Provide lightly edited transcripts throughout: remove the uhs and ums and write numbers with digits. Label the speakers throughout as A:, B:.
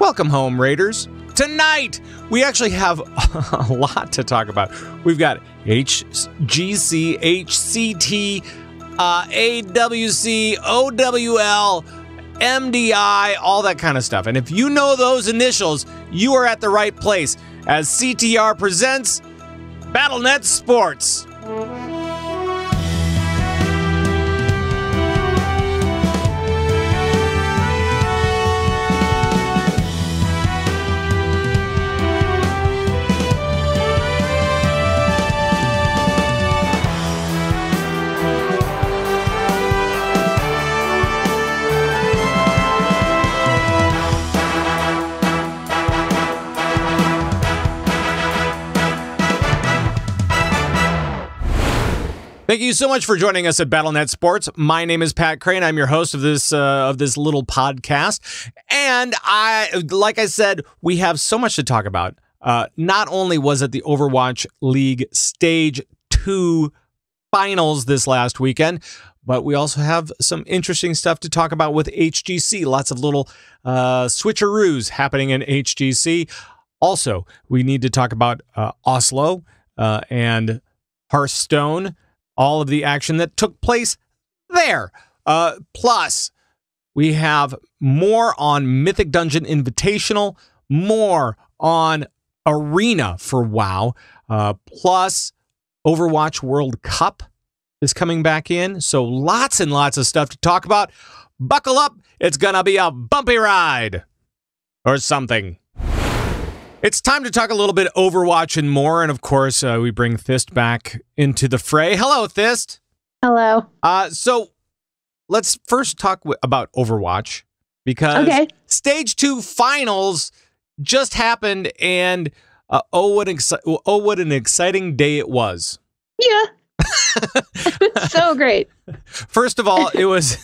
A: Welcome home, Raiders. Tonight, we actually have a lot to talk about. We've got HGC, HCT, AWC, OWL, MDI, all that kind of stuff. And if you know those initials, you are at the right place as CTR presents BattleNet Sports. Thank you so much for joining us at BattleNet Sports. My name is Pat Crane. I'm your host of this little podcast. And like I said, we have so much to talk about. Not only was it the Overwatch League Stage 2 finals this last weekend, but we also have some interesting stuff to talk about with HGC. Lots of little switcheroos happening in HGC. Also, we need to talk about Oslo and Hearthstone. All of the action that took place there. Plus, we have more on Mythic Dungeon Invitational, more on Arena for WoW, plus Overwatch World Cup is coming back in. So lots and lots of stuff to talk about. Buckle up. It's going to be a bumpy ride or something. It's time to talk a little bit Overwatch and more, and of course, we bring Thist back into the fray. Hello, Thist.
B: Hello.
A: So let's first talk about Overwatch, because Stage 2 finals just happened, and what an exciting day it was.
B: Yeah. So great.
A: First of all, it was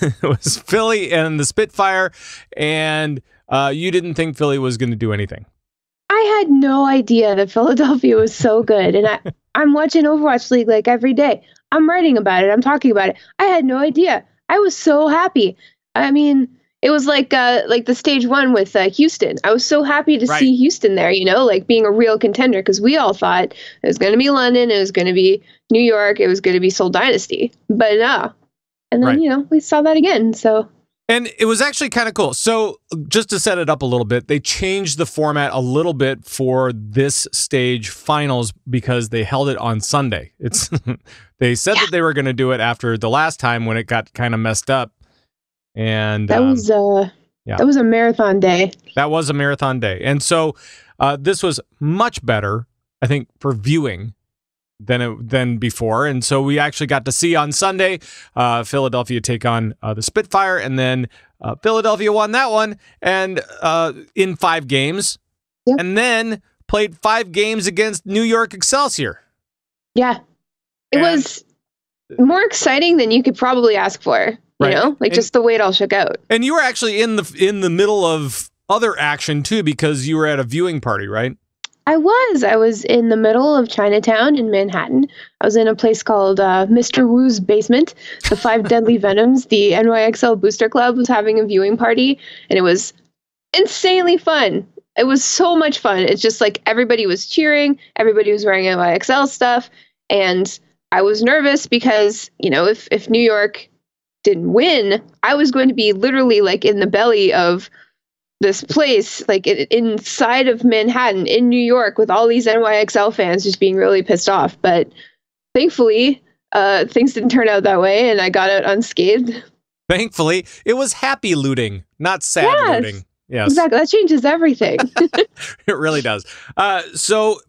A: Philly and the Spitfire, and you didn't think Philly was going to do anything.
B: I had no idea that Philadelphia was so good, and I'm watching Overwatch League like every day. I'm writing about it. I'm talking about it. I had no idea. I was so happy. I mean, it was like the stage 1 with Houston. I was so happy to see Houston there, like being a real contender, because we all thought it was going to be London, it was going to be New York, it was going to be Seoul Dynasty. But no. And then, we saw that again, so...
A: And it was actually kind of cool. So just to set it up a little bit, they changed the format a little bit for this stage finals because they held it on Sunday. They said that they were going to do it after the last time when it got kind of messed up. And
B: that was a marathon day.
A: That was a marathon day. And so this was much better, I think, for viewing than before. And so we actually got to see on Sunday Philadelphia take on the Spitfire, and then Philadelphia won that one and in 5 games, and then played 5 games against New York Excelsior.
B: Yeah, it was more exciting than you could probably ask for. Just the way it all shook out. And you were actually in the middle of other action too, because you were at a viewing party, right? I was in the middle of Chinatown in Manhattan. I was in a place called Mr. Wu's Basement. The 5 Deadly Venoms, the NYXL Booster Club, was having a viewing party, and it was insanely fun. It was so much fun. It's just like everybody was cheering, everybody was wearing NYXL stuff, and I was nervous because, if New York didn't win, I was going to be literally like in the belly of this place, like inside of Manhattan in New York, with all these NYXL fans just being really pissed off. But thankfully, things didn't turn out that way, and I got out unscathed.
A: Thankfully, it was happy looting, not sad looting. Yes,
B: exactly. That changes everything.
A: It really does. So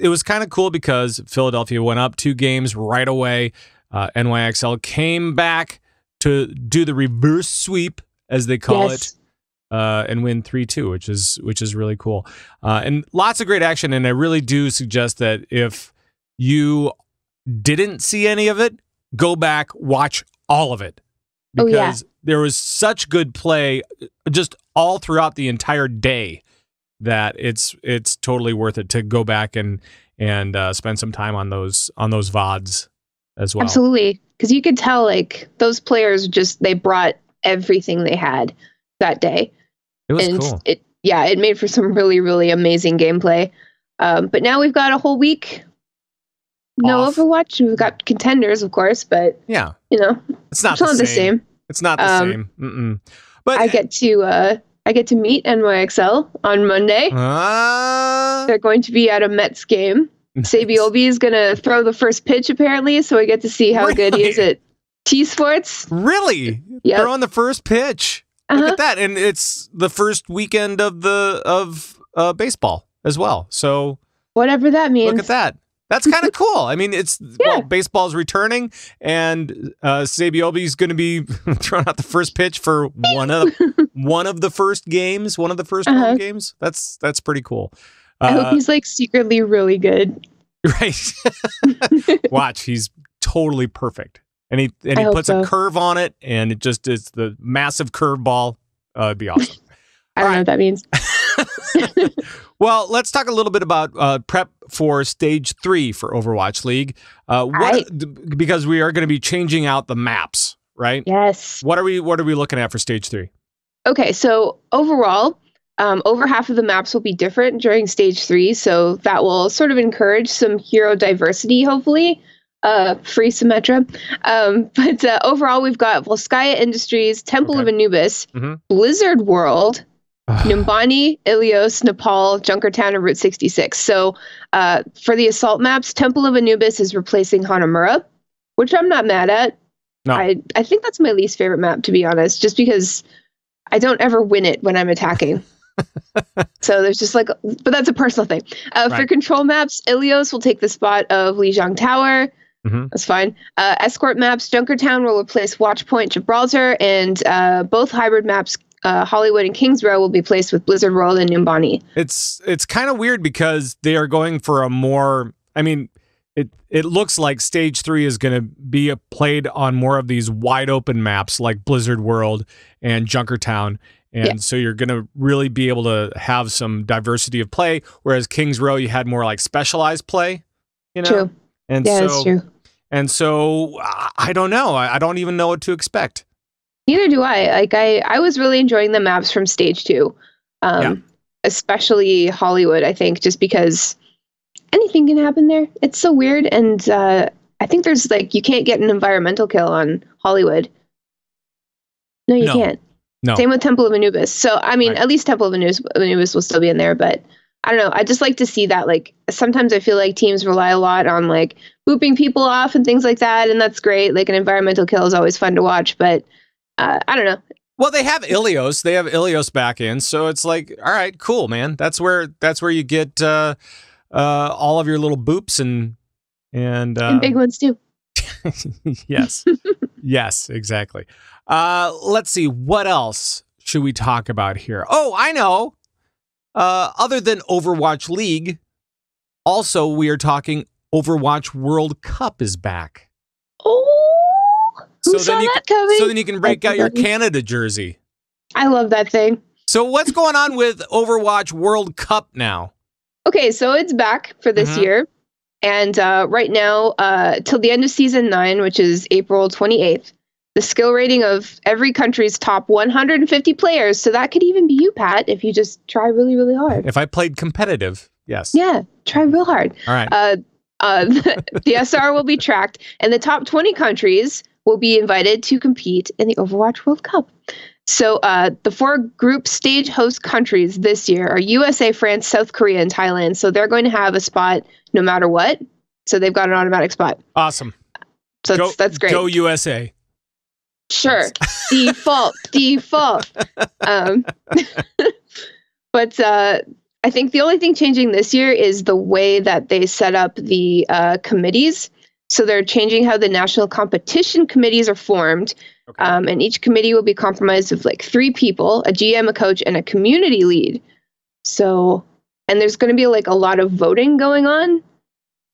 A: it was kind of cool because Philadelphia went up 2 games right away. NYXL came back to do the reverse sweep, as they call it. And win 3-2, which is really cool. And lots of great action. And I really do suggest that if you didn't see any of it, go back, watch all of it. Because there was such good play just all throughout the entire day that it's totally worth it to go back and spend some time on those VODs as well.
B: Absolutely. Because you could tell, like, those players they brought everything they had that day.
A: It was cool.
B: yeah, it made for some really, really amazing gameplay. But now we've got a whole week. No Overwatch. We've got contenders, of course, but
A: yeah,
B: it's not the same.
A: It's not the same. Mm-mm. But
B: I get to meet NYXL on Monday. They're going to be at a Mets game. Sabiobi is going to throw the first pitch, apparently, so I get to see how good he is at T-Sports.
A: Really?
B: Yeah.
A: They're on the first pitch. Look at that. And it's the first weekend of baseball as well. So
B: whatever that means.
A: Look at that. That's kind of cool. I mean, baseball's returning, and Sabiobi's going to be throwing out the first pitch for one of the first games, home games. That's pretty cool.
B: I hope he's like secretly really good.
A: Right. Watch, he's totally perfect, and he puts a curve on it, and it just is the massive curveball. It'd be awesome.
B: I don't know what that means.
A: Well, let's talk a little bit about prep for Stage 3 for Overwatch League. Because we are going to be changing out the maps, right?
B: Yes.
A: What are we looking at for Stage 3?
B: Okay, so overall, over half of the maps will be different during Stage 3, so that will sort of encourage some hero diversity, hopefully. Free Symmetra. But overall, we've got Volskaya Industries, Temple of Anubis, Blizzard World, Numbani, Ilios, Nepal, Junkertown, and Route 66. So for the assault maps, Temple of Anubis is replacing Hanamura, which I'm not mad at.
A: No.
B: I think that's my least favorite map, to be honest, just because I don't ever win it when I'm attacking. So there's just but that's a personal thing. For control maps, Ilios will take the spot of Lijiang Tower. That's fine. Escort maps, Junkertown will replace Watchpoint, Gibraltar, and both hybrid maps, Hollywood and Kings Row, will be placed with Blizzard World and Numbani.
A: It's kind of weird because they are going for a more, I mean, it looks like Stage 3 is going to be played on more of these wide open maps like Blizzard World and Junkertown. And so you're going to really be able to have some diversity of play, whereas Kings Row, you had more like specialized play,
B: True.
A: And
B: that's true.
A: And so I don't know. I don't even know what to expect.
B: Neither do I. I was really enjoying the maps from Stage 2, especially Hollywood, I think, just because anything can happen there. It's so weird. And I think there's you can't get an environmental kill on Hollywood. No, you can't.
A: No.
B: Same with Temple of Anubis. So, I mean, at least Temple of Anubis will still be in there, but I don't know. I just like to see that. Sometimes I feel like teams rely a lot on booping people off and things like that, and that's great. An environmental kill is always fun to watch, but I don't know.
A: Well, they have Ilios. They have Ilios back in, so it's all right, cool, man. That's where you get all of your little boops and
B: big ones too.
A: Yes. Yes, exactly. Let's see. What else should we talk about here? Oh, I know. Other than Overwatch League, also we are talking Overwatch World Cup is back.
B: Oh, who saw that coming?
A: So then you can break out your Canada jersey.
B: I love that thing.
A: So what's going on with Overwatch World Cup now?
B: Okay, so it's back for this year. And right now, till the end of Season 9, which is April 28th, the skill rating of every country's top 150 players, so that could even be you, Pat, if you just try really, really hard.
A: If I played competitive, yes.
B: Yeah, try real hard.
A: All right.
B: The SR will be tracked, and the top 20 countries will be invited to compete in the Overwatch World Cup. So the 4 group stage host countries this year are USA, France, South Korea, and Thailand. So they're going to have a spot no matter what. So they've got an automatic spot.
A: Awesome.
B: So that's great.
A: Go USA.
B: Sure. Default. But I think the only thing changing this year is the way that they set up the committees. So they're changing how the national competition committees are formed. Okay. And each committee will be comprised of 3 people, a GM, a coach, and a community lead. So, and there's going to be a lot of voting going on.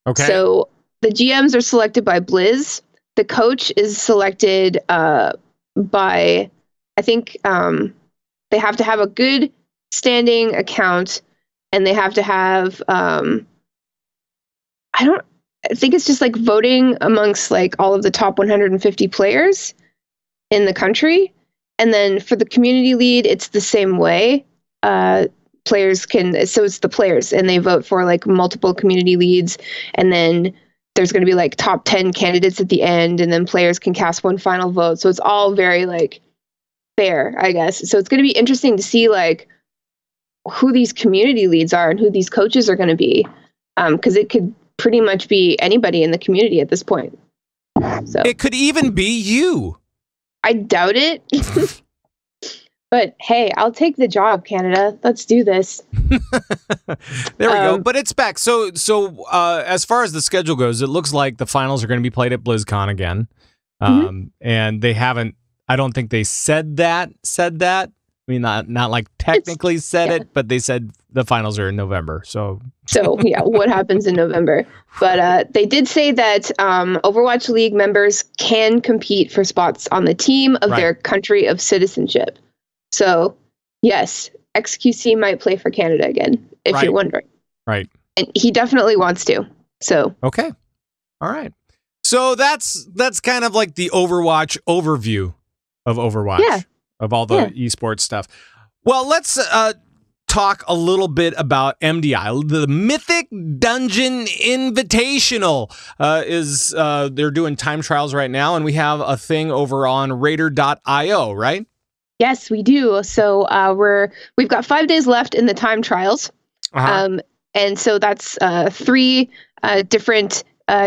A: Okay.
B: So the GMs are selected by Blizz. The coach is selected by, I think they have to have a good standing account, and they have to have, I think it's just voting amongst all of the top 150 players in the country. And then for the community lead, it's the same way. players can, so it's the players and they vote for like multiple community leads, and then there's going to be like top 10 candidates at the end, and then players can cast one final vote. So it's all very like fair, I guess. So it's going to be interesting to see like who these community leads are and who these coaches are going to be, because it could pretty much be anybody in the community at this point. So
A: it could even be you.
B: I doubt it. But hey, I'll take the job, Canada. Let's do this.
A: There we go. But it's back. So as far as the schedule goes, it looks like the finals are going to be played at BlizzCon again. And they haven't, I don't think they said that. I mean, not like technically said it, but they said the finals are in November. So yeah, what happens in November? But they did say that Overwatch League members can compete for spots on the team of their country of citizenship. So yes, XQC might play for Canada again, if you're wondering. Right. And he definitely wants to. So okay. All right. So that's kind of like the Overwatch overview of Overwatch. Yeah. Of all the esports stuff. Well, let's talk a little bit about MDI. The Mythic Dungeon Invitational is they're doing time trials right now, and we have a thing over on Raider.io, right?
B: Yes, we do. So we've got 5 days left in the time trials, and so that's 3 different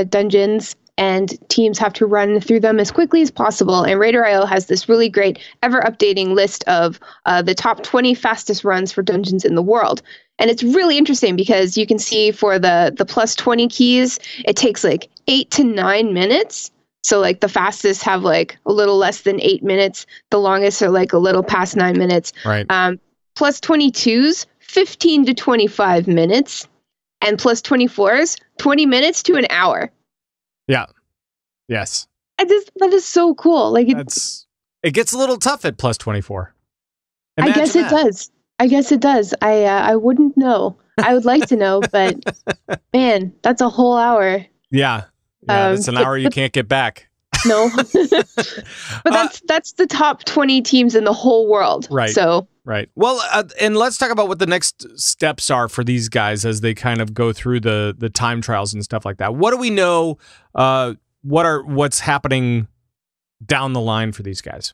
B: dungeons. And teams have to run through them as quickly as possible. And Raider.io has this really great, ever-updating list of the top 20 fastest runs for dungeons in the world. And it's really interesting because you can see for the plus 20 keys, it takes like 8 to 9 minutes. So like the fastest have like a little less than 8 minutes. The longest are like a little past 9 minutes.
A: Right.
B: Plus 22s, 15 to 25 minutes. And plus 24s, 20 minutes to an hour.
A: Yeah. Yes.
B: That is so cool. Like
A: it gets a little tough at plus 24.
B: I guess it does. I wouldn't know. I would like to know, but man, that's a whole hour.
A: Yeah. That's an hour you can't get back.
B: No. But that's the top 20 teams in the whole world.
A: Right.
B: So
A: right. Well, and let's talk about what the next steps are for these guys as they kind of go through the time trials and stuff like that. What do we know? What's happening down the line for these guys?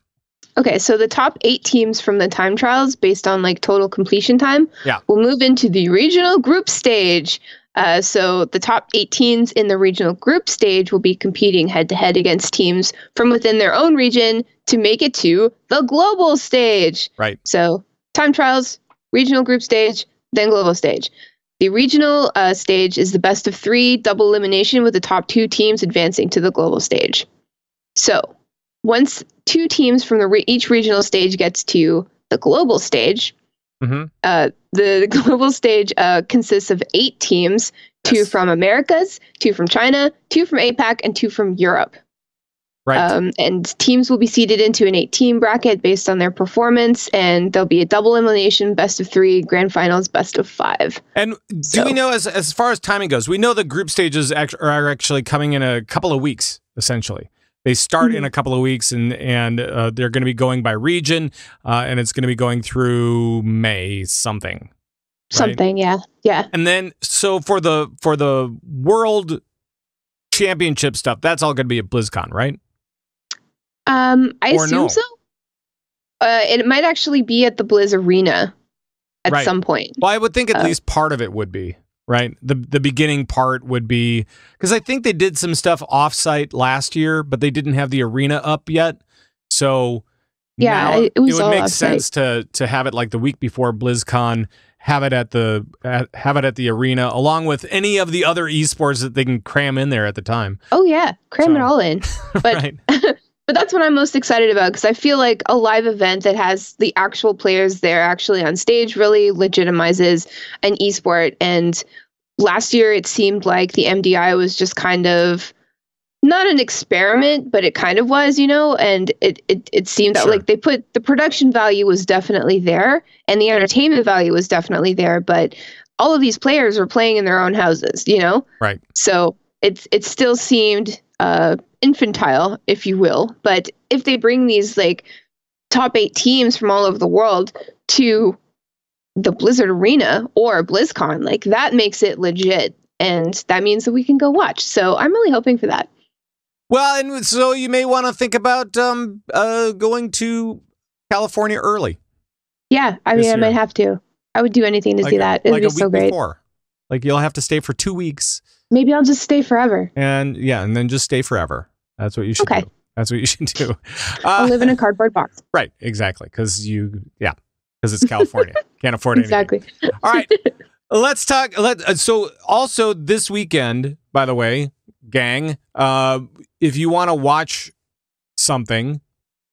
B: Okay, so the top 8 teams from the time trials, based on like total completion time, will move into the regional group stage. So the top 8 teams in the regional group stage will be competing head-to-head against teams from within their own region to make it to the global stage.
A: Right.
B: So time trials, regional group stage, then global stage. The regional stage is the best of 3 double elimination with the top 2 teams advancing to the global stage. So once 2 teams from each regional stage gets to the global stage, the global stage consists of 8 teams, 2 from Americas, 2 from China, 2 from APAC, and 2 from Europe. Right. And teams will be seeded into an 8-team bracket based on their performance, and there'll be a double elimination, best of 3, grand finals, best of 5.
A: And do we know, as far as timing goes, we know the group stages are actually coming in a couple of weeks, essentially. They start in a couple of weeks, and they're going to be going by region, and it's going to be going through May something. Right?
B: Something, yeah.
A: And then, so for the World Championship stuff, that's all going to be at BlizzCon, right?
B: I assume so. It might actually be at the Blizz Arena at some point.
A: Well, I would think at least part of it would be. Right. The beginning part would be, because I think they did some stuff offsite last year, but they didn't have the arena up yet. So now it would make sense to have it like the week before BlizzCon, have it at the arena, along with any of the other esports that they can cram in there at the time.
B: Oh yeah, cram it all in. But but that's what I'm most excited about, because I feel like a live event that has the actual players there actually on stage really legitimizes an esport. And last year it seemed like the MDI was just kind of not an experiment, but it kind of was, and it seemed that like they put the production value was definitely there and the entertainment value was definitely there, but all of these players were playing in their own houses, Right. So it still seemed infantile, if you will. But if they bring these like top 8 teams from all over the world to the Blizzard Arena or BlizzCon. Like, that makes it legit. And that means that we can go watch. So I'm really hoping for that.
A: Well, and so you may want to think about going to California early.
B: Yeah, I mean, I might have to. I would do anything to see that. It would be so great.
A: Before. Like, you'll have to stay for 2 weeks.
B: Maybe I'll just stay forever.
A: And then just stay forever. That's what you should do. That's what you should do.
B: I'll live in a cardboard box.
A: Right, exactly. Because it's California. Can't afford anything.
B: Exactly.
A: All right, let's talk. So also this weekend, by the way, gang, if you want to watch something,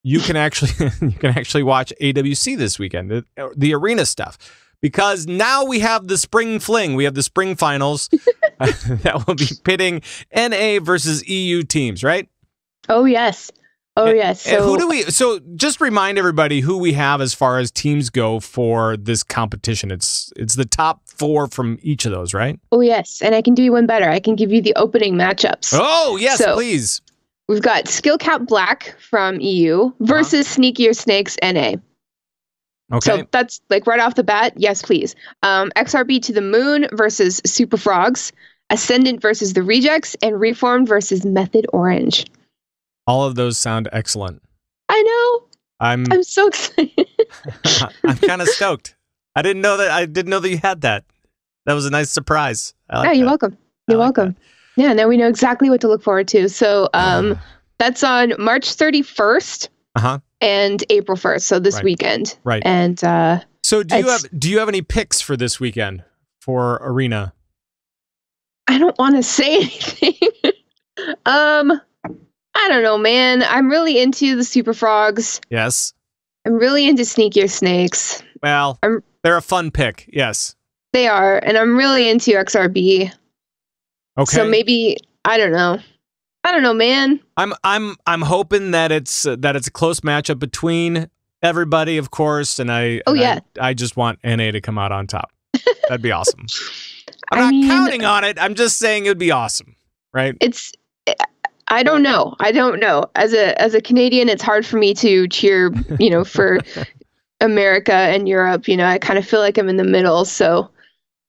A: you can actually watch AWC this weekend, the arena stuff. Because now we have the spring fling. We have the spring finals that will be pitting NA versus EU teams, right?
B: Oh, yes. Yes.
A: So just remind everybody who we have as far as teams go for this competition. It's the top 4 from each of those, right?
B: Oh, yes. And I can do you one better. I can give you the opening matchups.
A: Oh, yes, please.
B: We've got Skill Cap Black from EU versus Sneakier Snakes NA.
A: Okay.
B: So that's like right off the bat. Yes, please. XRB to the Moon versus Super Frogs. Ascendant versus the Rejects. And Reformed versus Method Orange.
A: All of those sound excellent.
B: I know. I'm so excited.
A: I'm kind of stoked. I didn't know that you had that. That was a nice surprise.
B: You're welcome. You're welcome. Yeah, now we know exactly what to look forward to. So that's on March 31st. And April 1st, so this weekend.
A: Right.
B: And
A: so do you have any picks for this weekend for Arena?
B: I don't want to say anything. I don't know, man. I'm really into the Super Frogs.
A: Yes.
B: I'm really into Sneakier Snakes.
A: Well, they're a fun pick. Yes.
B: They are, and I'm really into XRB.
A: Okay.
B: So maybe I don't know. I don't know, man.
A: I'm hoping that it's a close matchup between everybody, of course, and I just want NA to come out on top. That'd be awesome. I'm not counting on it. I'm just saying it'd be awesome, right?
B: I don't know. As a Canadian, it's hard for me to cheer, for America and Europe. I kind of feel like I'm in the middle, so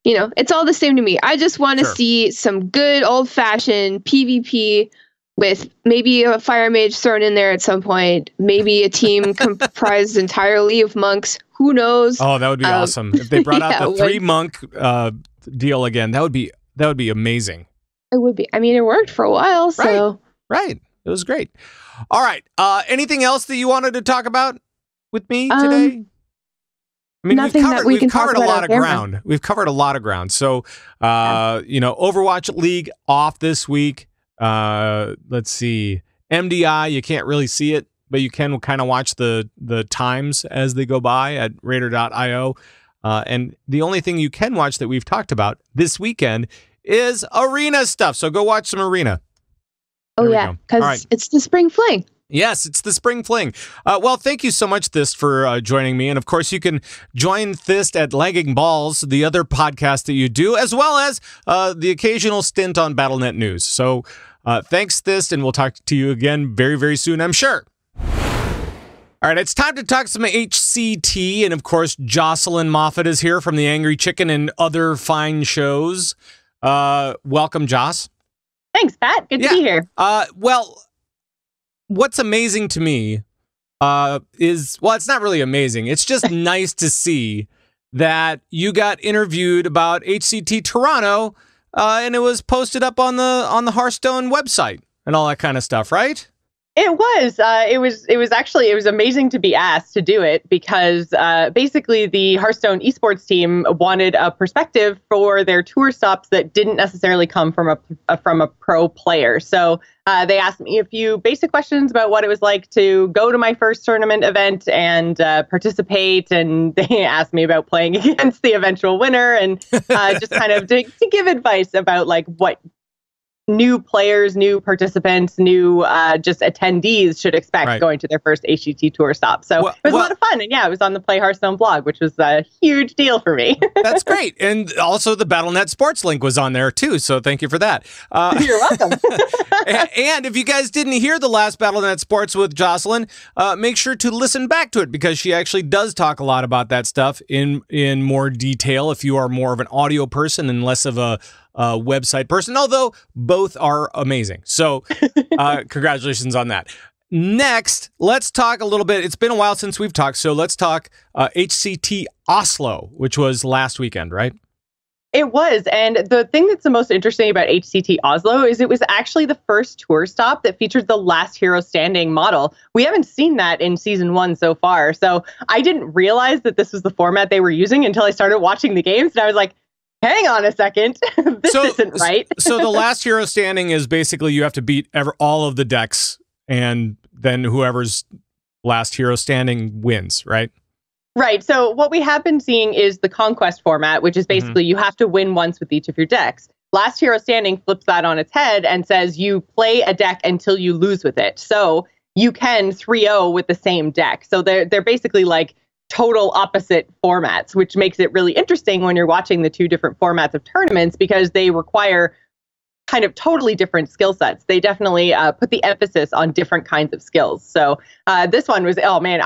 B: it's all the same to me. I just want to see some good old-fashioned PvP. With maybe a fire mage thrown in there at some point, maybe a team comprised entirely of monks. Who knows?
A: Oh, that would be awesome if they brought out the 3 monk deal again. That would be amazing.
B: It would be. I mean, it worked for a while, so
A: right. It was great. All right. Anything else that you wanted to talk about with me today? I mean, we've covered a lot of ground. We've covered a lot of ground. So, Overwatch League off this week. Let's see. MDI, you can't really see it, but you can kind of watch the times as they go by at Raider.io. And the only thing you can watch that we've talked about this weekend is arena stuff. So go watch some arena.
B: Oh, yeah, because it's the spring fling.
A: Yes, it's the spring fling. Well, thank you so much, Thist, for joining me. And, of course, you can join Thist at Lagging Balls, the other podcast that you do, as well as the occasional stint on BattleNet News. So thanks, Thist, and we'll talk to you again very, very soon, I'm sure. All right, it's time to talk some HCT. And, of course, Jocelyn Moffat is here from The Angry Chicken and other fine shows. Welcome, Joss.
C: Thanks, Pat. Good to be here.
A: Well, what's amazing to me is, well, it's not really amazing. It's just nice to see that you got interviewed about HCT Toronto, and it was posted up on the Hearthstone website and all that kind of stuff, right?
C: It was. It was amazing to be asked to do it because basically the Hearthstone eSports team wanted a perspective for their tour stops that didn't necessarily come from a pro player. So they asked me a few basic questions about what it was like to go to my first tournament event and participate. And they asked me about playing against the eventual winner and just kind of to give advice about like what new players, new participants, new just attendees should expect going to their first HCT tour stop. So it was a lot of fun. And yeah, it was on the Play Hearthstone blog, which was a huge deal for me.
A: That's great. And also the BattleNet Sports link was on there too. So thank you for that.
C: You're welcome.
A: And if you guys didn't hear the last BattleNet Sports with Jocelyn, make sure to listen back to it because she actually does talk a lot about that stuff in more detail if you are more of an audio person and less of a website person, although both are amazing. So congratulations on that. Next, let's talk a little bit. It's been a while since we've talked, so let's talk HCT Oslo, which was last weekend, right?
C: It was. And the thing that's the most interesting about HCT Oslo is it was actually the first tour stop that featured the last hero standing model. We haven't seen that in season 1 so far. So I didn't realize that this was the format they were using until I started watching the games. And I was like, hang on a second. This isn't right.
A: So the last hero standing is basically you have to beat all of the decks and then whoever's last hero standing wins, right?
C: Right. So what we have been seeing is the conquest format, which is basically you have to win once with each of your decks. Last hero standing flips that on its head and says you play a deck until you lose with it. So you can 3-0 with the same deck. So they're basically like total opposite formats, which makes it really interesting when you're watching the two different formats of tournaments because they require kind of totally different skill sets. They definitely put the emphasis on different kinds of skills. So this one was, oh man,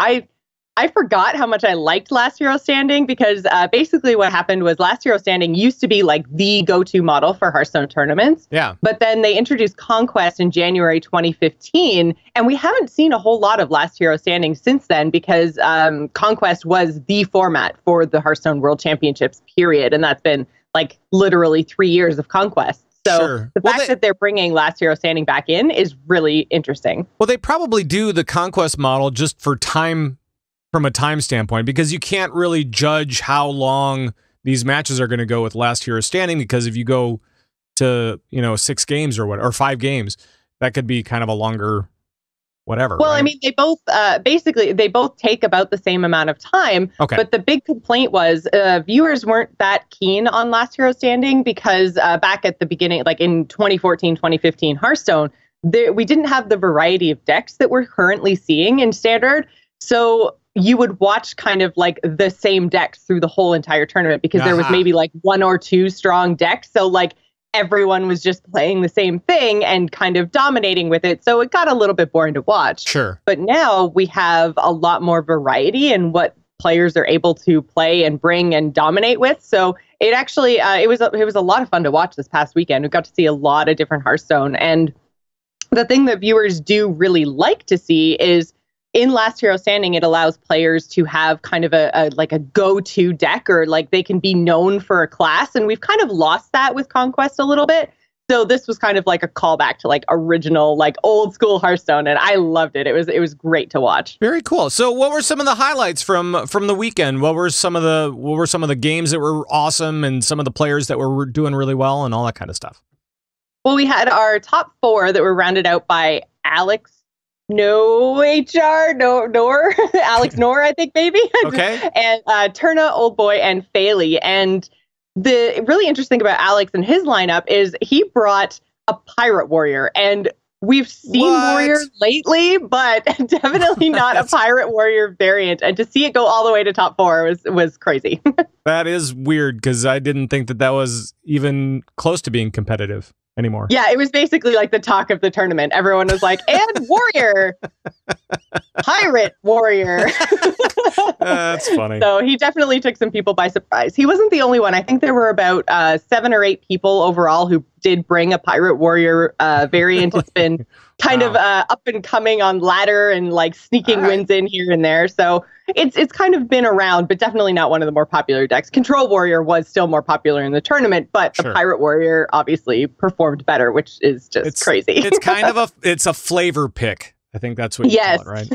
C: I forgot how much I liked Last Hero Standing because basically what happened was Last Hero Standing used to be like the go-to model for Hearthstone tournaments.
A: Yeah.
C: But then they introduced Conquest in January 2015, and we haven't seen a whole lot of Last Hero Standing since then because Conquest was the format for the Hearthstone World Championships, period. And that's been like literally 3 years of Conquest. So the fact that they're bringing Last Hero Standing back in is really interesting.
A: Well, they probably do the Conquest model just for time, from a time standpoint, because you can't really judge how long these matches are going to go with Last Hero Standing, because if you go to, 6 games or 5 games, that could be kind of a longer whatever.
C: Well,
A: right?
C: I mean, they both basically they both take about the same amount of time.
A: Okay.
C: But the big complaint was viewers weren't that keen on Last Hero Standing because back at the beginning, like in 2014, 2015 Hearthstone, we didn't have the variety of decks that we're currently seeing in Standard. So you would watch kind of like the same decks through the whole entire tournament because there was maybe like 1 or 2 strong decks. So like everyone was just playing the same thing and kind of dominating with it. So it got a little bit boring to watch.
A: Sure.
C: But now we have a lot more variety in what players are able to play and bring and dominate with. So it actually, it was a lot of fun to watch this past weekend. We got to see a lot of different Hearthstone. And the thing that viewers do really like to see is in Last Hero Standing, it allows players to have kind of a go-to deck, or like they can be known for a class. And we've kind of lost that with Conquest a little bit. So this was kind of like a callback to like original, like old school Hearthstone. And I loved it. It was great to watch.
A: Very cool. So what were some of the highlights from the weekend? What were some of the games that were awesome and some of the players that were doing really well and all that kind of stuff?
C: Well, we had our top 4 that were rounded out by Alex Nor, Alex Nor, I think maybe.
A: Okay.
C: And Turna, Old Boy, and Faley. And the really interesting thing about Alex and his lineup is he brought a Pirate Warrior. And we've seen Warrior lately, but definitely not a Pirate Warrior variant. And to see it go all the way to top 4 was crazy.
A: That is weird because I didn't think that was even close to being competitive anymore.
C: Yeah, it was basically like the talk of the tournament. Everyone was like, and Warrior, Pirate Warrior.
A: That's funny.
C: So he definitely took some people by surprise. He wasn't the only one. I think there were about 7 or 8 people overall who did bring a Pirate Warrior variant. It's been kind of up and coming on ladder and like sneaking wins in here and there. So it's kind of been around, but definitely not one of the more popular decks. Control Warrior was still more popular in the tournament, but the Pirate Warrior obviously performed better, which is just crazy.
A: It's kind of it's a flavor pick. I think that's what you call it, right?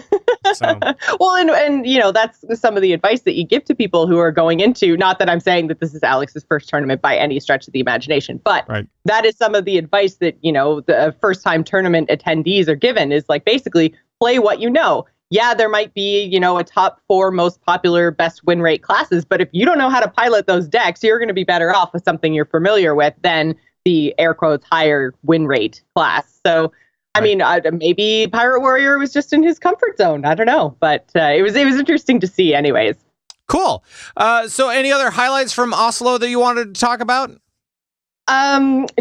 A: So.
C: Well, and that's some of the advice that you give to people who are going into, not that I'm saying that this is Alex's first tournament by any stretch of the imagination, but that is some of the advice that, the first time tournament attendees are given is like, basically play what you know. Yeah, there might be, a top 4 most popular best win rate classes, but if you don't know how to pilot those decks, you're going to be better off with something you're familiar with than the air quotes higher win rate class. So, I mean, maybe Pirate Warrior was just in his comfort zone. I don't know, but it was interesting to see, anyways.
A: Cool. So, any other highlights from Oslo that you wanted to talk about?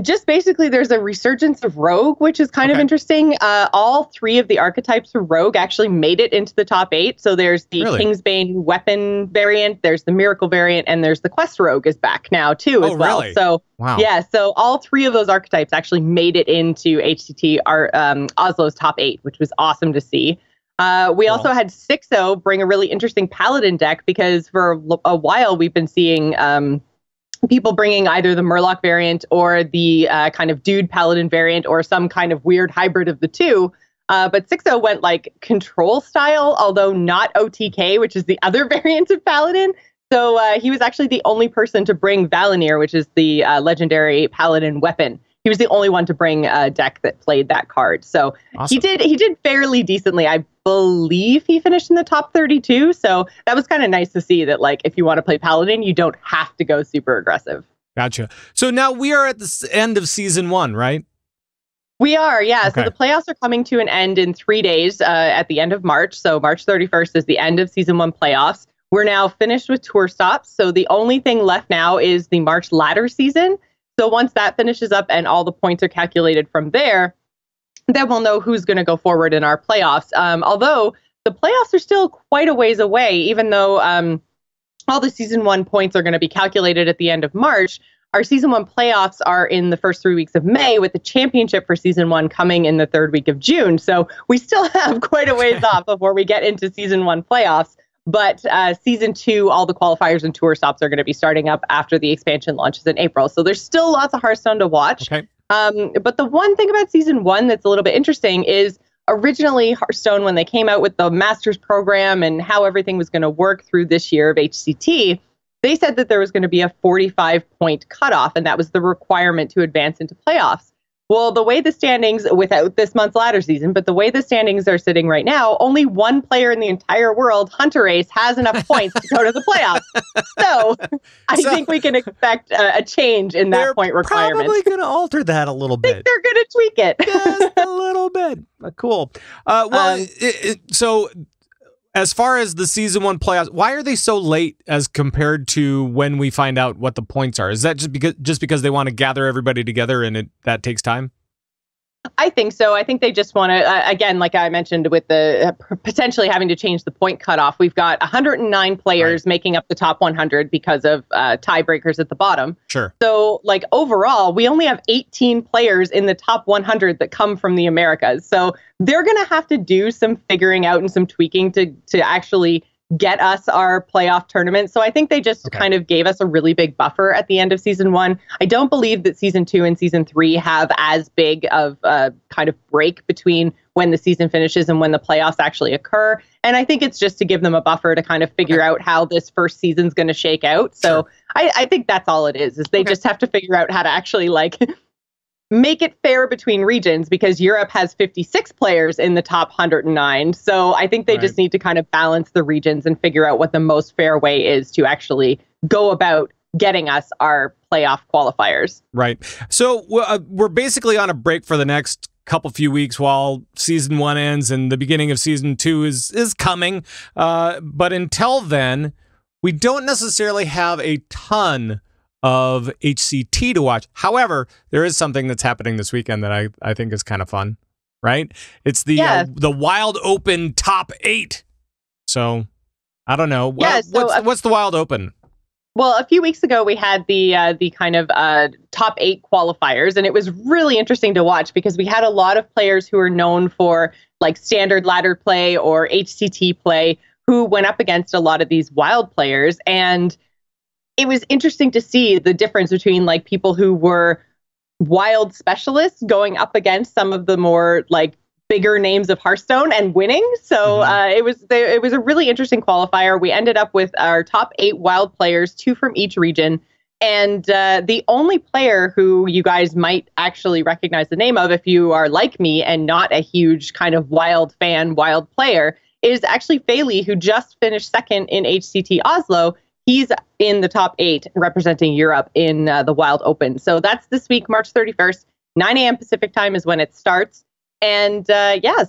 C: Just basically there's a resurgence of Rogue, which is kind of interesting. All 3 of the archetypes for Rogue actually made it into the top 8. So there's the Kingsbane weapon variant, there's the Miracle variant, and there's the Quest Rogue is back now too as well.
A: Really?
C: So yeah, so all 3 of those archetypes actually made it into HCT Oslo's top 8, which was awesome to see. We also had Sixo bring a really interesting Paladin deck, because for a while we've been seeing people bringing either the Murloc variant or the kind of dude Paladin variant, or some kind of weird hybrid of the two. But Sixo went like control style, although not OTK, which is the other variant of Paladin. So he was actually the only person to bring Valinir, which is the legendary Paladin weapon. He was the only one to bring a deck that played that card. So he did fairly decently. I believe he finished in the top 32. So that was kind of nice to see that, like, if you want to play Paladin, you don't have to go super aggressive.
A: Gotcha. So now we are at the end of season 1, right?
C: We are, yeah. Okay. So the playoffs are coming to an end in 3 days at the end of March. So March 31st is the end of season 1 playoffs. We're now finished with tour stops. So the only thing left now is the March ladder season. So once that finishes up and all the points are calculated from there, then we'll know who's going to go forward in our playoffs. Although the playoffs are still quite a ways away, even though all the season 1 points are going to be calculated at the end of March. Our season 1 playoffs are in the first 3 weeks of May, with the championship for season 1 coming in the 3rd week of June. So we still have quite a ways off before we get into season 1 playoffs. But season 2, all the qualifiers and tour stops are going to be starting up after the expansion launches in April. So there's still lots of Hearthstone to watch.
A: Okay.
C: But the one thing about season 1 that's a little bit interesting is originally Hearthstone, when they came out with the Masters program and how everything was going to work through this year of HCT, they said that there was going to be a 45-point cutoff, and that was the requirement to advance into playoffs. Well, the way the standings, without this month's ladder season, but the way the standings are sitting right now, only one player in the entire world, Hunter Ace, has enough points to go to the playoffs. So I think we can expect a change in that point requirement.
A: They're probably going to alter that a little bit.
C: I think they're going to tweak it.
A: Just a little bit. Cool. So as far as the season 1 playoffs, why are they so late as compared to when we find out what the points are? Is that just because they want to gather everybody together and that takes time?
C: I think so. I think they just want to, again, like I mentioned, with the potentially having to change the point cutoff, we've got 109 players making up the top 100 because of tiebreakers at the bottom.
A: Sure.
C: So, like, overall, we only have 18 players in the top 100 that come from the Americas. So they're going to have to do some figuring out and some tweaking to actually get us our playoff tournament. So I think they just kind of gave us a really big buffer at the end of season 1. I don't believe that season 2 and season 3 have as big of a kind of break between when the season finishes and when the playoffs actually occur. And I think it's just to give them a buffer to kind of figure out how this first season's going to shake out. So I think that's all it is they just have to figure out how to actually, like, make it fair between regions, because Europe has 56 players in the top 109. So I think they just need to kind of balance the regions and figure out what the most fair way is to actually go about getting us our playoff qualifiers.
A: Right. So we're basically on a break for the next few weeks while season 1 ends and the beginning of season 2 is coming. But until then, we don't necessarily have a ton of HCT to watch. However, there is something that's happening this weekend that I think is kind of fun, right? It's the Wild Open top 8. So I don't know. What's the Wild Open?
C: Well, a few weeks ago, we had the kind of top 8 qualifiers, and it was really interesting to watch because we had a lot of players who are known for, like, standard ladder play or HCT play who went up against a lot of these wild players. And it was interesting to see the difference between, like, people who were wild specialists going up against some of the more, like, bigger names of Hearthstone and winning. So it was a really interesting qualifier. We ended up with our top 8 wild players, 2 from each region. And the only player who you guys might actually recognize the name of, if you are like me and not a huge kind of wild fan, wild player, is actually Faye, who just finished second in HCT Oslo. he's in the top 8 representing Europe in the Wild Open. So that's this week, March 31st, 9 a.m. Pacific time is when it starts. And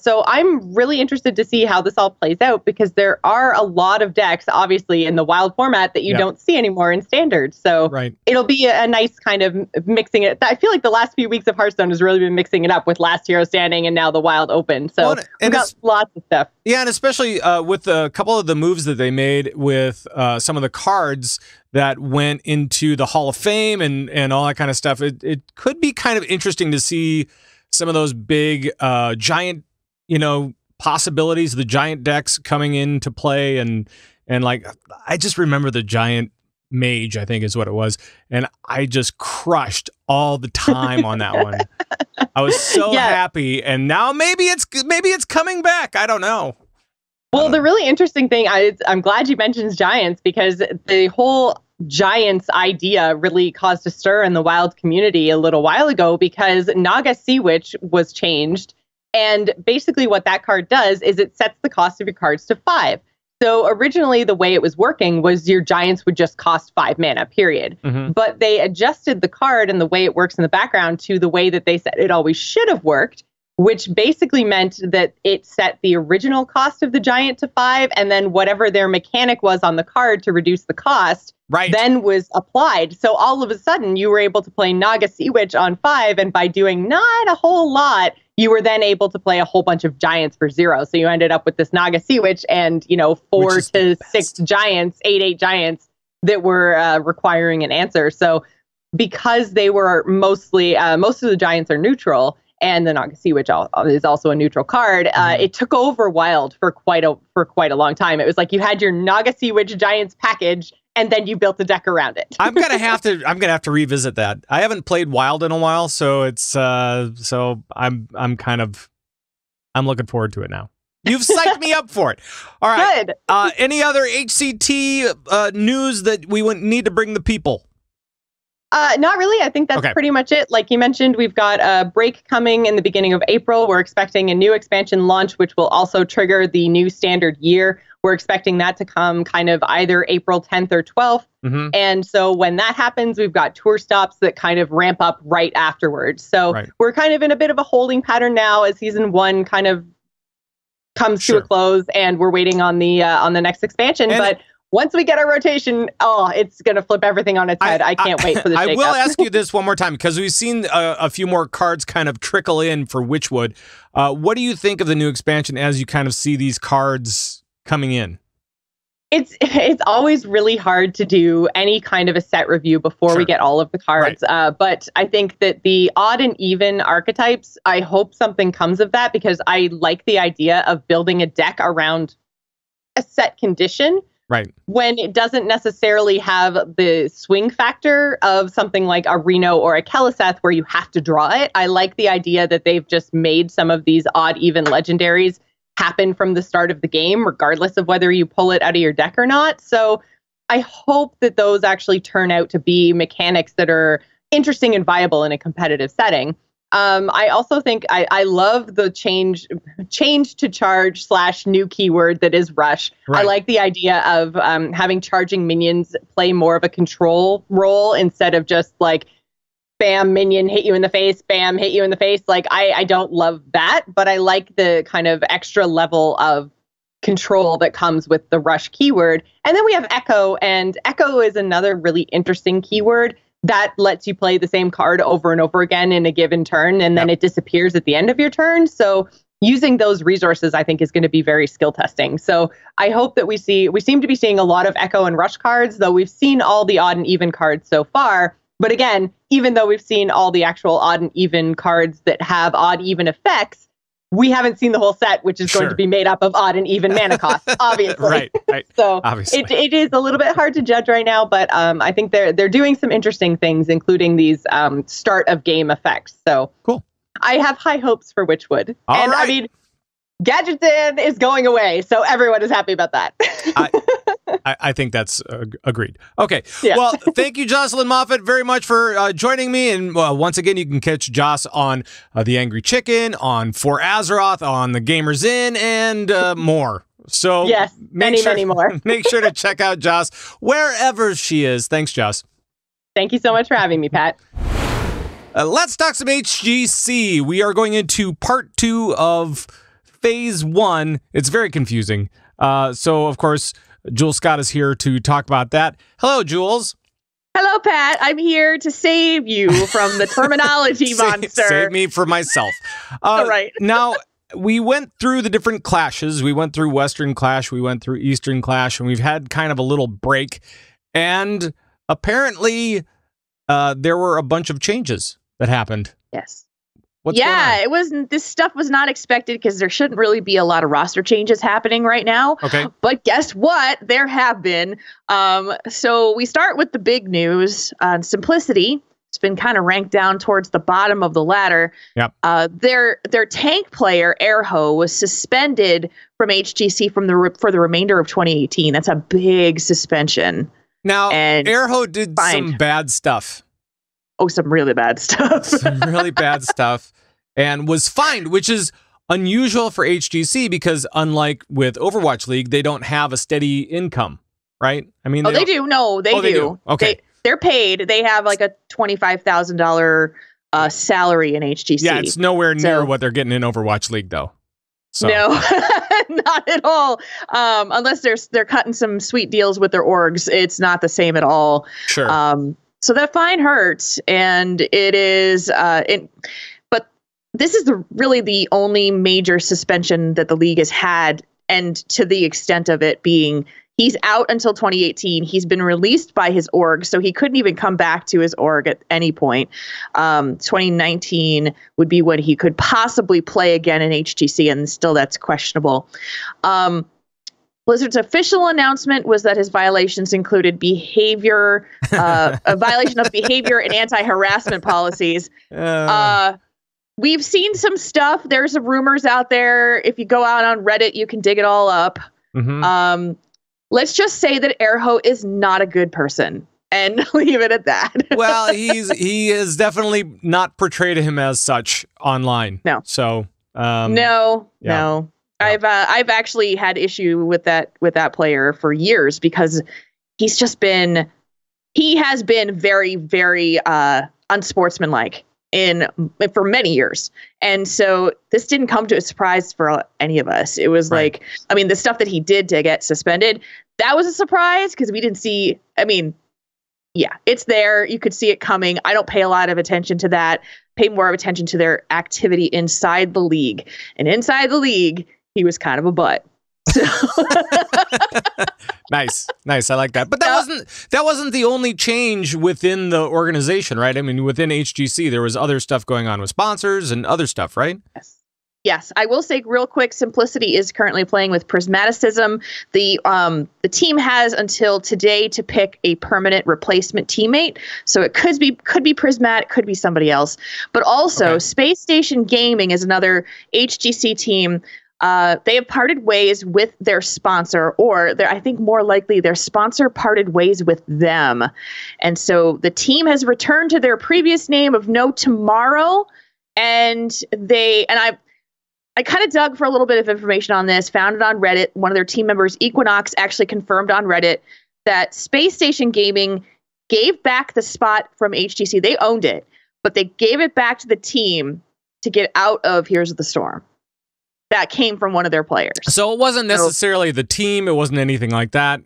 C: so I'm really interested to see how this all plays out, because there are a lot of decks, obviously, in the Wild format that you don't see anymore in Standard. So it'll be a nice kind of mixing it. I feel like the last few weeks of Hearthstone has really been mixing it up with Last Hero Standing and now the Wild Open. So we've got lots of stuff.
A: Yeah, and especially with a couple of the moves that they made with some of the cards that went into the Hall of Fame and all that kind of stuff. It could be kind of interesting to see some of those big giant, possibilities, the giant decks coming into play. And like, I just remember the giant mage, I think is what it was. And I just crushed all the time on that one. I was so happy. And now maybe it's coming back. I don't know.
C: Well, the really interesting thing, I'm glad you mentioned giants, because the whole Giants idea really caused a stir in the Wild community a little while ago, because Naga Sea Witch was changed. And basically what that card does is it sets the cost of your cards to 5. So originally the way it was working was your Giants would just cost 5 mana, period. Mm-hmm. But they adjusted the card and the way it works in the background to the way that they said it always should have worked, which basically meant that it set the original cost of the Giant to 5, and then whatever their mechanic was on the card to reduce the cost then was applied. So all of a sudden, you were able to play Naga Sea Witch on 5, and by doing not a whole lot, you were then able to play a whole bunch of Giants for 0. So you ended up with this Naga Sea Witch and, 4 to 6 Giants, 8 Giants that were requiring an answer. So because they were mostly, most of the Giants are neutral, and the Naga Sea Witch is also a neutral card, it took over Wild for quite a long time. It was like you had your Naga Sea Witch Giants package, and then you built a deck around it.
A: I'm gonna have to revisit that. I haven't played Wild in a while, so it's I'm looking forward to it now. You've psyched me up for it. All right.
C: Good.
A: Any other HCT news that we would need to bring the people?
C: Not really. I think that's pretty much it. Like you mentioned, we've got a break coming in the beginning of April. We're expecting a new expansion launch, which will also trigger the new standard year. We're expecting that to come kind of either April 10th or 12th. Mm-hmm. And so when that happens, we've got tour stops that kind of ramp up right afterwards. So we're kind of in a bit of a holding pattern now as season 1 kind of comes to a close, and we're waiting on the next expansion. But once we get our rotation, it's going to flip everything on its head. I can't wait for the shakeup.
A: I will ask you this one more time, because we've seen a few more cards kind of trickle in for Witchwood. What do you think of the new expansion as you kind of see these cards coming in?
C: It's always really hard to do any kind of a set review before we get all of the cards. But I think that the odd and even archetypes, I hope something comes of that, because I like the idea of building a deck around a set condition.
A: Right.
C: When it doesn't necessarily have the swing factor of something like a Reno or a Keleseth where you have to draw it. I like the idea that they've just made some of these odd, even legendaries happen from the start of the game, regardless of whether you pull it out of your deck or not. So I hope that those actually turn out to be mechanics that are interesting and viable in a competitive setting. I also think I love the change to charge / new keyword that is rush. I like the idea of having charging minions play more of a control role instead of just like bam, minion, hit you in the face, bam, hit you in the face. Like I don't love that, but I like the kind of extra level of control that comes with the rush keyword. And then we have Echo, and Echo is another really interesting keyword that lets you play the same card over and over again in a given turn, and then it disappears at the end of your turn. So using those resources, I think, is going to be very skill testing. So I hope that we seem to be seeing a lot of Echo and Rush cards, though we've seen all the odd and even cards so far. But again, even though we've seen all the actual odd and even cards that have odd even effects, we haven't seen the whole set, which is going to be made up of odd and even mana costs, obviously. Right. So obviously. It is a little bit hard to judge right now, but I think they're doing some interesting things, including these start of game effects. So
A: cool.
C: I have high hopes for Witchwood.
A: All right.
C: I mean, Gadgetzan is going away, so everyone is happy about that.
A: I think that's agreed. Okay. Yeah. Well, thank you, Jocelyn Moffat, very much for joining me. And once again, you can catch Joss on The Angry Chicken, on For Azeroth, on The Gamers Inn, and more. So
C: yes, many more.
A: Make sure to check out Joss wherever she is. Thanks, Joss.
C: Thank you so much for having me, Pat.
A: Let's talk some HGC. We are going into part 2 of phase 1. It's very confusing. So, of course, Jules Scott is here to talk about that. Hello, Jules.
D: Hello, Pat. I'm here to save you from the terminology monster.
A: Save me for myself.
D: All right.
A: Now, we went through the different clashes. We went through Western Clash. We went through Eastern Clash. And we've had kind of a little break. And apparently, there were a bunch of changes that happened.
D: Yes.
A: What's going on?
D: It wasn't. This stuff was not expected because there shouldn't really be a lot of roster changes happening right now.
A: Okay.
D: But guess what? There have been. So we start with the big news on Simplicity. It's been kind of ranked down towards the bottom of the ladder.
A: Yep.
D: Their tank player Airho was suspended from HGC for the remainder of 2018. That's a big suspension.
A: Now, Airho did some bad stuff.
D: Oh, some really bad stuff.
A: Some really bad stuff. And was fined, which is unusual for HGC because unlike with Overwatch League, they don't have a steady income, right? I mean,
D: they do. No, they do.
A: They do. Okay.
D: They're paid. They have like a $25,000 salary in HGC.
A: Yeah, it's nowhere near what they're getting in Overwatch League, though. So.
D: No, not at all. Unless they're cutting some sweet deals with their orgs, it's not the same at all.
A: Sure.
D: So that fine hurts, and it is. But this is really the only major suspension that the league has had, and to the extent of it being he's out until 2018. He's been released by his org, so he couldn't even come back to his org at any point. 2019 would be when he could possibly play again in HGC, and still that's questionable. Blizzard's official announcement was that his violations included a violation of behavior and anti-harassment policies. We've seen some stuff. There's some rumors out there. If you go out on Reddit, you can dig it all up.
A: Mm-hmm.
D: Let's just say that Airho is not a good person and leave it at that.
A: Well, he is definitely not portrayed him as such online.
D: No.
A: So,
D: no. I've actually had issue with that player for years because he has been very, very unsportsmanlike for many years. And so this didn't come to a surprise for any of us. It was
A: right.
D: The stuff that he did to get suspended, that was a surprise because we didn't see, it's there. You could see it coming. I don't pay a lot of attention to that. Pay more of attention to their activity inside the league. And inside the league, he was kind of a butt. So.
A: Nice. I like that. But that wasn't the only change within the organization, right? I mean, within HGC, there was other stuff going on with sponsors and other stuff, right?
D: Yes. I will say real quick, Simplicity is currently playing with Prismaticism. The team has until today to pick a permanent replacement teammate. So it could be Prismat, could be somebody else. But also, Space Station Gaming is another HGC team. They have parted ways with their sponsor, or I think more likely their sponsor parted ways with them. And so the team has returned to their previous name of No Tomorrow. I kind of dug for a little bit of information on this, found it on Reddit. One of their team members, Equinox, actually confirmed on Reddit that Space Station Gaming gave back the spot from HGC. They owned it, but they gave it back to the team to get out of Heroes of the Storm. That came from one of their players.
A: So it wasn't necessarily the team. It wasn't anything like that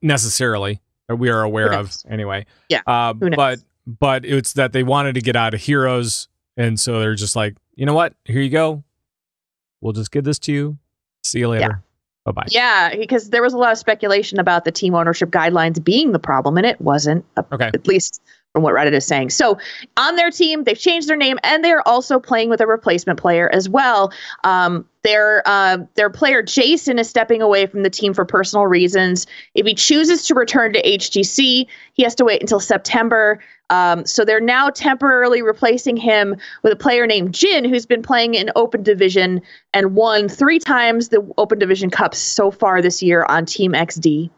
A: necessarily that we are aware of anyway.
D: Yeah.
A: But it's that they wanted to get out of Heroes. And so they're just like, you know what? Here you go. We'll just give this to you. See you later.
D: Yeah.
A: Bye-bye.
D: Yeah, because there was a lot of speculation about the team ownership guidelines being the problem, and it wasn't, at least from what Reddit is saying. So on their team, they've changed their name, and they're also playing with a replacement player as well. Their player Jason is stepping away from the team for personal reasons. If he chooses to return to HGC, he has to wait until September. So they're now temporarily replacing him with a player named Jin, who's been playing in Open Division and won 3 times the Open Division Cups so far this year on Team XD.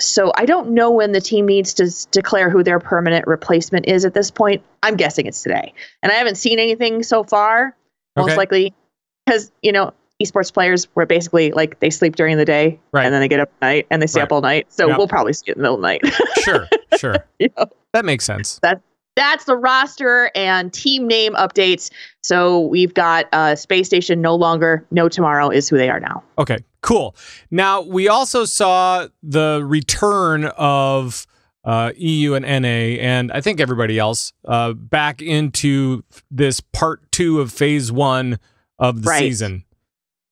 D: So I don't know when the team needs to declare who their permanent replacement is at this point. I'm guessing it's today. And I haven't seen anything so far, most likely, because, esports players where basically like they sleep during the day and then they get up at night and they stay up all night. So we'll probably see it in the middle of the night.
A: Sure. That makes sense.
D: That's the roster and team name updates. So we've got Space Station no longer. No Tomorrow is who they are now.
A: Okay, cool. Now, we also saw the return of EU and NA, and I think everybody else, back into this part 2 of phase 1 of the season.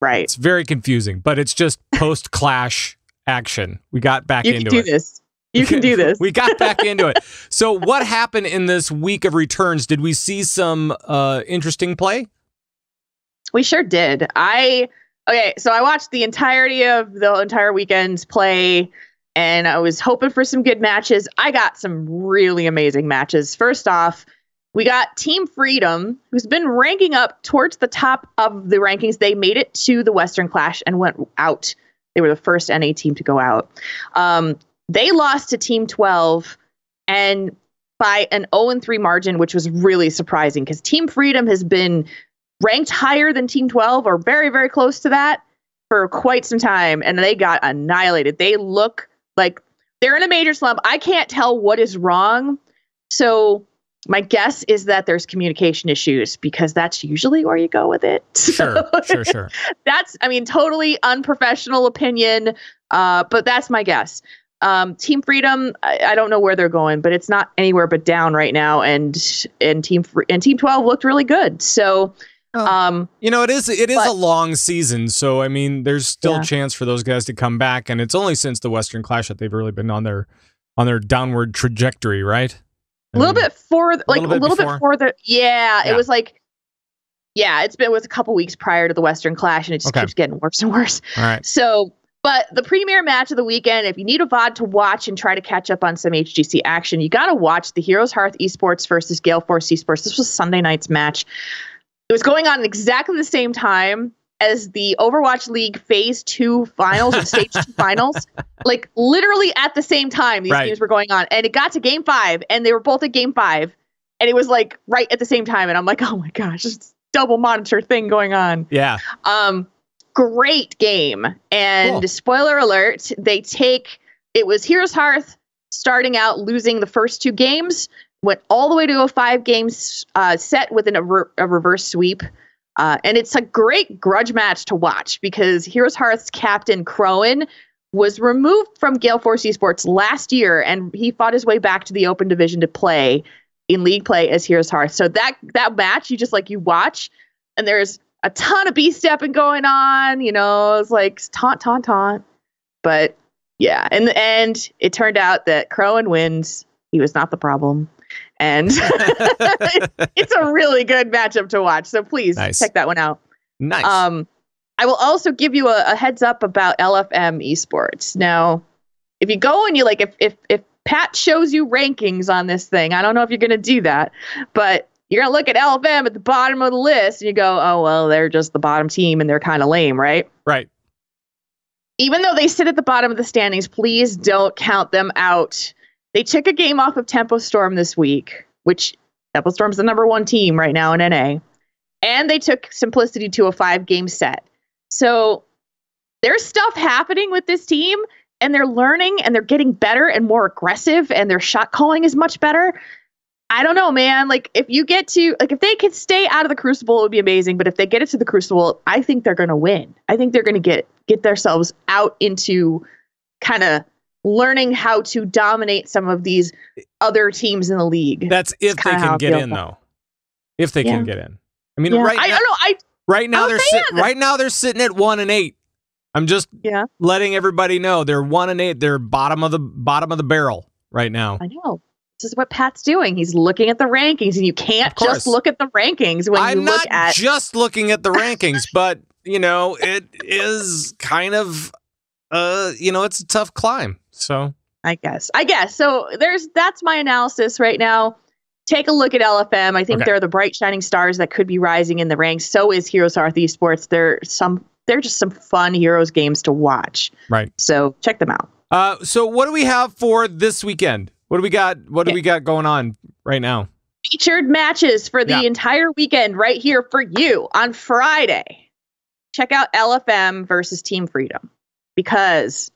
D: Right.
A: It's very confusing, but it's just post-clash action. We got back into it.
D: You can do this. You can do this.
A: We got back into it. So what happened in this week of returns? Did we see some interesting play?
D: We sure did. So I watched the entirety of the entire weekend's play, and I was hoping for some good matches. I got some really amazing matches. First off, we got Team Freedom, who's been ranking up towards the top of the rankings. They made it to the Western Clash and went out. They were the first NA team to go out. They lost to Team 12 and by an 0-3 margin, which was really surprising because Team Freedom has been ranked higher than Team 12 or very, very close to that for quite some time. And they got annihilated. They look like they're in a major slump. I can't tell what is wrong. So my guess is that there's communication issues because that's usually where you go with it.
A: Sure.
D: That's, totally unprofessional opinion, but that's my guess. Team Freedom, I don't know where they're going, but it's not anywhere but down right now. And Team 12 looked really good. So,
A: it is a long season. So, there's still a chance for those guys to come back. And it's only since the Western Clash that they've really been on their downward trajectory, right?
D: A little bit before. It was like, it was a couple weeks prior to the Western Clash, and it just keeps getting worse and worse.
A: All right.
D: So, but the premier match of the weekend, if you need a VOD to watch and try to catch up on some HGC action, you got to watch the Heroes Hearth eSports versus Gale Force eSports. This was Sunday night's match. It was going on at exactly the same time as the Overwatch League Phase 2 finals and Stage 2 finals. Like, literally at the same time, these games were going on. And it got to Game 5, and they were both at Game 5. And it was, like, right at the same time. And I'm like, oh, my gosh, it's double monitor thing going on.
A: Yeah.
D: Great game. And spoiler alert, it was Heroes Hearth starting out losing the first 2 games, went all the way to a 5-game set with a reverse sweep. And it's a great grudge match to watch because Heroes Hearth's captain, Crowan, was removed from Gale Force eSports last year, and he fought his way back to the open division to play in league play as Heroes Hearth. So that match, you watch, and there's a ton of B-stepping going on, it's like taunt. But yeah, in the end, it turned out that Crowan wins. He was not the problem. And it's a really good matchup to watch. So please check that one out.
A: Nice.
D: I will also give you a heads up about LFM eSports. Now, if you go and if Pat shows you rankings on this thing, I don't know if you're going to do that, but you're going to look at LFM at the bottom of the list and you go, oh, well, they're just the bottom team and they're kind of lame, right?
A: Right.
D: Even though they sit at the bottom of the standings, please don't count them out. They took a game off of Tempo Storm this week, which Tempo Storm's the number 1 team right now in NA. And they took Simplicity to a 5-game set. So there's stuff happening with this team, and they're learning, and they're getting better and more aggressive, and their shot calling is much better. I don't know, man. If they could stay out of the Crucible, it would be amazing. But if they get it to the Crucible, I think they're going to win. I think they're going to get themselves out into kind of learning how to dominate some of these other teams in the league.
A: That's if they can get in, though. If they can get in. Right now they're sitting at 1-8. I'm just letting everybody know they're 1-8. They're bottom of the barrel right now.
D: I know. This is what Pat's doing. He's looking at the rankings, and you can't just look at the rankings when you look at. I'm not
A: just looking at the rankings, but it is kind of it's a tough climb. So
D: I guess. So that's my analysis right now. Take a look at LFM. I think they're the bright shining stars that could be rising in the ranks. So is Heroes Hearth eSports. They're just some fun Heroes games to watch.
A: Right.
D: So check them out.
A: So what do we have for this weekend? What do we got? What do we got going on right now?
D: Featured matches for the entire weekend right here for you on Friday. check out LFM versus Team Freedom, because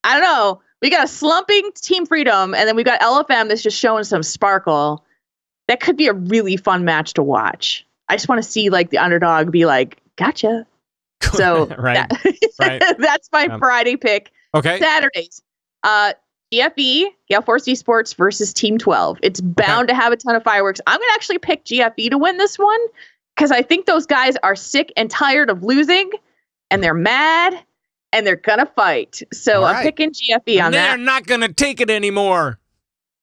D: I don't know, we got a slumping Team Freedom, and then we got LFM that's just showing some sparkle. That could be a really fun match to watch. I just want to see like the underdog be like, gotcha. So
A: right.
D: That's my Friday pick.
A: Okay.
D: Saturdays, GFE, Gale Force Esports versus Team 12. It's bound to have a ton of fireworks. I'm going to actually pick GFE to win this one, because I think those guys are sick and tired of losing, and they're mad, and they're going to fight. So I'm picking GFE on that.
A: They're not going to take it anymore.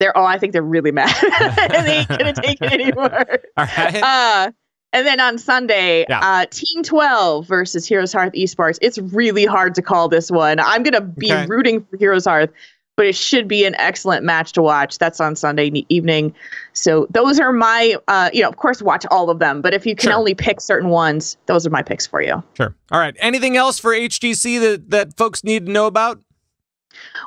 D: I think they're really mad. They ain't going to take it anymore.
A: All right.
D: And then on Sunday, Team 12 versus Heroes Hearth Esports. It's really hard to call this one. I'm going to be rooting for Heroes Hearth, but it should be an excellent match to watch. That's on Sunday evening. So those are my, of course, watch all of them. But if you can only pick certain ones, those are my picks for you.
A: Sure. All right. Anything else for HGC that folks need to know about?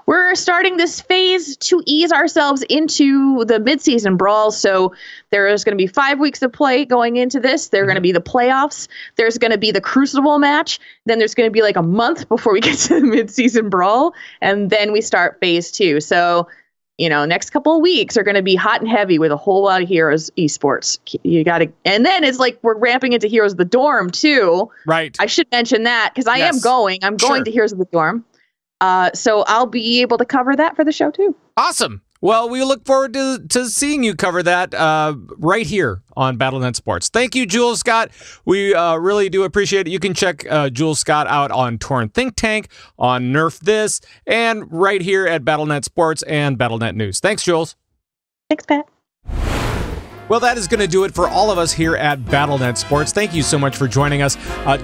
D: We're starting this phase to ease ourselves into the midseason brawl. So there is going to be 5 weeks of play going into this. There are going to be the playoffs. There's going to be the Crucible match. Then there's going to be like a month before we get to the midseason brawl. And then we start phase 2. So, next couple of weeks are going to be hot and heavy with a whole lot of Heroes Esports. You got to, and then it's like we're ramping into Heroes of the Dorm too.
A: Right.
D: I should mention that because I'm going to Heroes of the Dorm. So I'll be able to cover that for the show too.
A: Awesome. Well, we look forward to seeing you cover that right here on Battle.net Sports. Thank you, Jules Scott. We really do appreciate it. You can check Jules Scott out on Torn Think Tank, on Nerf This, and right here at Battle.net Sports and Battle.net News. Thanks, Jules.
D: Thanks, Pat.
A: Well, that is going to do it for all of us here at Battle.net Sports. Thank you so much for joining us.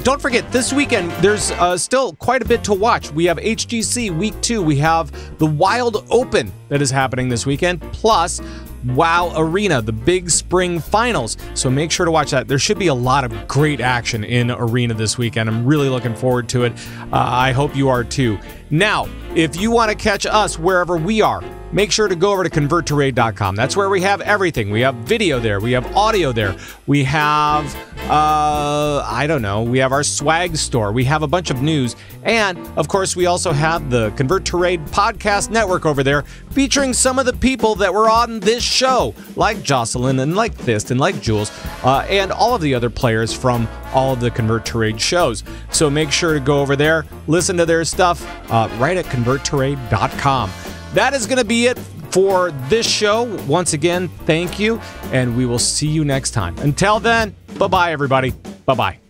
A: Don't forget, this weekend, there's still quite a bit to watch. We have HGC Week 2. We have the Wild Open that is happening this weekend, plus WoW Arena, the big spring finals. So make sure to watch that. There should be a lot of great action in Arena this weekend. I'm really looking forward to it. I hope you are too. Now, if you want to catch us wherever we are, make sure to go over to converttoraid.com. That's where we have everything. We have video there. We have audio there. We have, we have our swag store. We have a bunch of news. And, of course, we also have the Convert to Raid podcast network over there featuring some of the people that were on this show, like Jocelyn and like Fist and like Jules, and all of the other players from all of the Convert to Raid shows. So make sure to go over there, listen to their stuff right at converttoraid.com. That is going to be it for this show. Once again, thank you, and we will see you next time. Until then, bye-bye, everybody. Bye-bye.